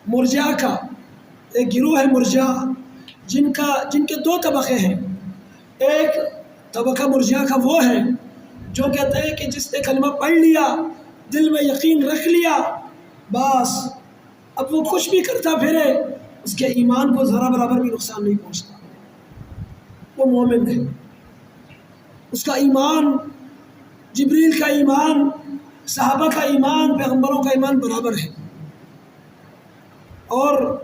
مرجع کا ایک گروہ ہے مرجع، جن کے دو طبقے ہیں۔ ایک طبقہ مرجع کا وہ ہے جو کہتے ہیں کہ جس نے کلمہ پڑھ لیا، دل میں یقین رکھ لیا، بس اب وہ کچھ بھی کرتا پھرے اس کے ایمان کو ذرا برابر بھی نقصان نہیں پہنچتا، وہ مومن ہے۔ اس کا ایمان جبریل کا ایمان، صحابہ کا ایمان، پیغمبروں کا ایمان برابر ہے، اور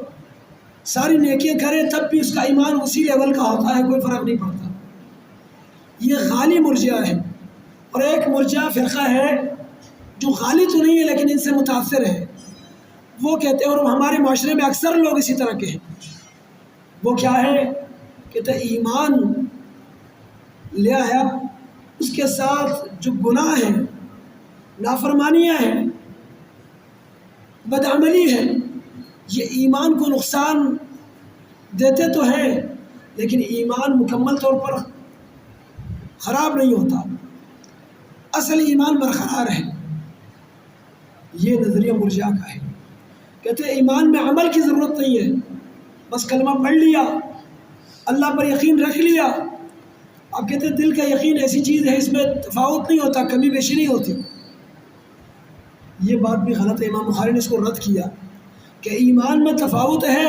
ساری نیکیاں کرے تب بھی اس کا ایمان اسی لیول کا ہوتا ہے، کوئی فرق نہیں پڑتا۔ یہ غالی مرجع ہے۔ اور ایک مرجع فرقہ ہے جو غالی تو نہیں ہے لیکن ان سے متاثر ہے، وہ کہتے ہیں، اور ہمارے معاشرے میں اکثر لوگ اسی طرح کے ہیں، وہ کیا ہے؟ کہتے ہیں ایمان لے آیا، اس کے ساتھ جو گناہ ہیں، نافرمانیاں ہیں، بدعملی ہے، یہ ایمان کو نقصان دیتے تو ہیں لیکن ایمان مکمل طور پر خراب نہیں ہوتا، اصل ایمان برقرار ہے۔ یہ نظریہ مرجع کا ہے۔ کہتے ہیں ایمان میں عمل کی ضرورت نہیں ہے، بس کلمہ پڑھ لیا، اللہ پر یقین رکھ لیا۔ اب کہتے ہیں دل کا یقین ایسی چیز ہے، اس میں تفاوت نہیں ہوتا، کمی بیشی نہیں ہوتی۔ یہ بات بھی غلط ہے، امام بخاری نے اس کو رد کیا کہ ایمان میں تفاوت ہے۔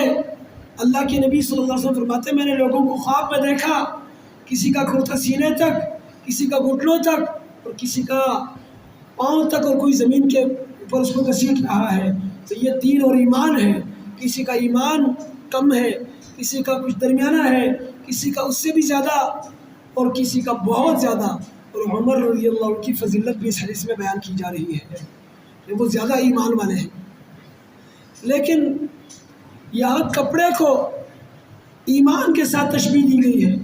اللہ کے نبی صلی اللہ علیہ وسلم فرماتے ہیں میں نے لوگوں کو خواب میں دیکھا، کسی کا کرتا سینے تک، کسی کا گھٹنوں تک، اور کسی کا پاؤں تک، اور کوئی زمین کے اوپر اس کو گھسیٹ رہا ہے۔ تو یہ دین اور ایمان ہے۔ کسی کا ایمان کم ہے، کسی کا کچھ درمیانہ ہے، کسی کا اس سے بھی زیادہ، اور کسی کا بہت زیادہ۔ اور عمر رضی اللہ عنہ کی فضیلت بھی اس حدیث میں بیان کی جا رہی ہے کہ وہ زیادہ ایمان والے ہیں۔ لیکن یہاں کپڑے کو ایمان کے ساتھ تشبیہ دی گئی ہے،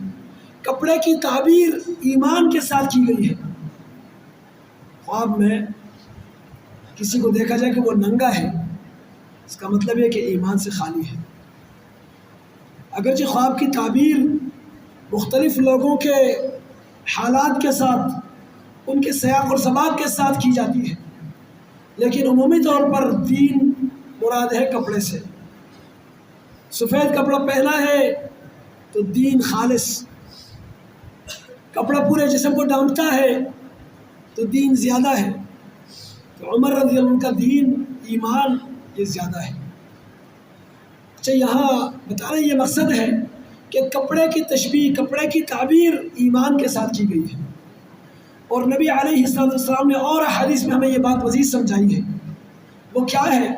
کپڑے کی تعبیر ایمان کے ساتھ کی گئی ہے۔ خواب میں کسی کو دیکھا جائے کہ وہ ننگا ہے، اس کا مطلب یہ کہ ایمان سے خالی ہے۔ اگرچہ خواب کی تعبیر مختلف لوگوں کے حالات کے ساتھ، ان کے سیاق اور سباق کے ساتھ کی جاتی ہے، لیکن عمومی طور پر دین مراد ہے کپڑے سے۔ سفید کپڑا پہنا ہے تو دین خالص، کپڑا پورے جسم کو ڈھانپتا ہے تو دین زیادہ ہے۔ تو عمر رضی اللہ عنہ کا دین، ایمان، یہ زیادہ ہے۔ اچھا، یہاں بتا رہے یہ مقصد ہے کہ کپڑے کی تشبیہ، کپڑے کی تعبیر ایمان کے ساتھ کی گئی ہے۔ اور نبی علیہ السلام نے اور حدیث میں ہمیں یہ بات مزید سمجھائی ہے۔ وہ کیا ہے